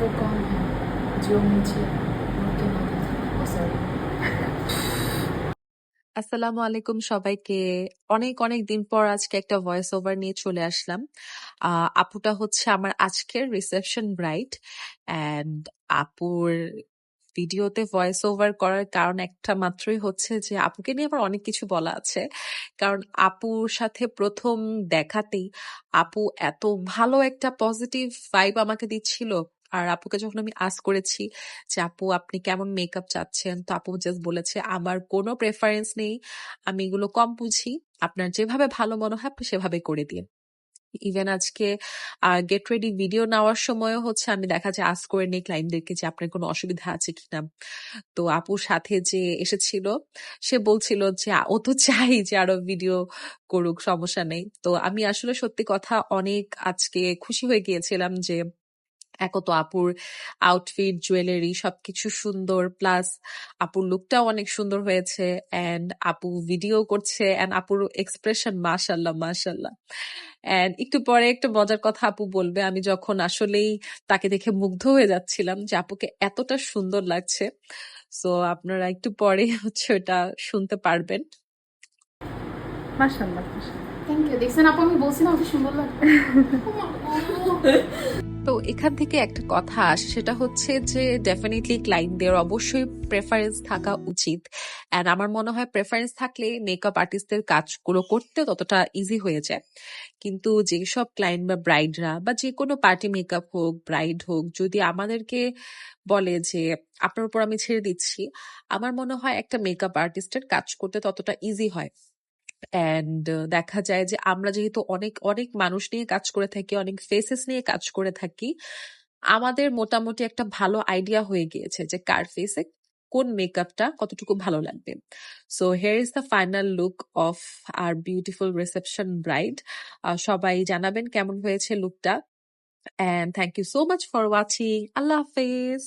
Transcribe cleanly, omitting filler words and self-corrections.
वो कौन है जो मुझे उनके नाम सॉरी আসসালামু আলাইকুম সবাইকে। অনেক অনেক দিন পর আজকে একটা ভয়েস ওভার নিয়ে চলে আসলাম। আপুটা হচ্ছে আমার আজকের রিসেপশন ব্রাইড অ্যান্ড আপুর ভিডিওতে ভয়েস ওভার করার কারণ একটা মাত্রই হচ্ছে যে আপুকে নিয়ে আমার অনেক কিছু বলা আছে। কারণ আপুর সাথে প্রথম দেখাতেই আপু এত ভালো একটা পজিটিভ ভাইব আমাকে দিচ্ছিল। আর আপুকে যখন আমি আস্ক করেছি যে আপু আপনি কেমন মেকআপ চাচ্ছেন, তো আপু জাস্ট বলেছে আমার কোনো প্রেফারেন্স নেই, আমি এগুলো কম বুঝি, আপনার যেভাবে ভালো মনে হয় আপনি সেভাবে করে দিন। ইভেন আজকে গেট রেডি ভিডিও নেওয়ার সময়ও হচ্ছে আমি দেখা যায় আস্ক করে নিই ক্লায়েন্টদেরকে যে আপনার কোনো অসুবিধা আছে কিনা। তো আপুর সাথে যে এসেছিল সে বলছিল যে ও তো চাই যে আরো ভিডিও করুক, সমস্যা নেই। তো আমি আসলে সত্যি কথা অনেক আজকে খুশি হয়ে গিয়েছিলাম যে এক তো আপুর আউটফিট জুয়েলারি সবকিছু সুন্দর, প্লাস আপুর লুকটাও অনেক সুন্দর হয়েছে এন্ড আপু ভিডিও করছে এন্ড আপুর এক্সপ্রেশন মাশাল্লাহ মাশাল্লাহ। এন্ড একটু পরে একটা মজার কথা আপু বলবে, আমি যখন আসলেই তাকে দেখে মুগ্ধ হয়ে যাচ্ছিলাম যে আপুকে এতটা সুন্দর লাগছে। সো আপনারা একটু পরে হচ্ছে ওটা শুনতে পারবেন। মাশাআল্লাহ থ্যাংক ইউ দেখছেন আপু আমি বলছি না ওকে সুন্দর লাগে তো এখান থেকে একটা কথা আসে, সেটা হচ্ছে যে ডেফিনেটলি ক্লায়েন্টদের অবশ্যই প্রেফারেন্স থাকা উচিত। অ্যান্ড আমার মনে হয় প্রেফারেন্স থাকলে মেকআপ আর্টিস্টদের কাজগুলো করতে ততটা ইজি হয়ে যায়। কিন্তু যেসব ক্লায়েন্ট বা ব্রাইডরা বা যে কোনো পার্টি মেকআপ হোক ব্রাইড হোক যদি আমাদেরকে বলে যে আপনার উপর আমি ছেড়ে দিচ্ছি, আমার মনে হয় একটা মেকআপ আর্টিস্টের কাজ করতে ততটা ইজি হয়। অ্যান্ড দেখা যায় যে আমরা যেহেতু অনেক অনেক মানুষ নিয়ে কাজ করে থাকি, অনেক ফেসেস নিয়ে কাজ করে থাকি, আমাদের মোটামুটি একটা ভালো আইডিয়া হয়ে গিয়েছে যে কার ফেসে কোন মেকআপটা কতটুকু ভালো লাগবে। So here is the final look of our beautiful reception bride. সবাই জানাবেন কেমন হয়েছে লুকটা। And thank you so much for watching. আল্লাহ হাফেজ।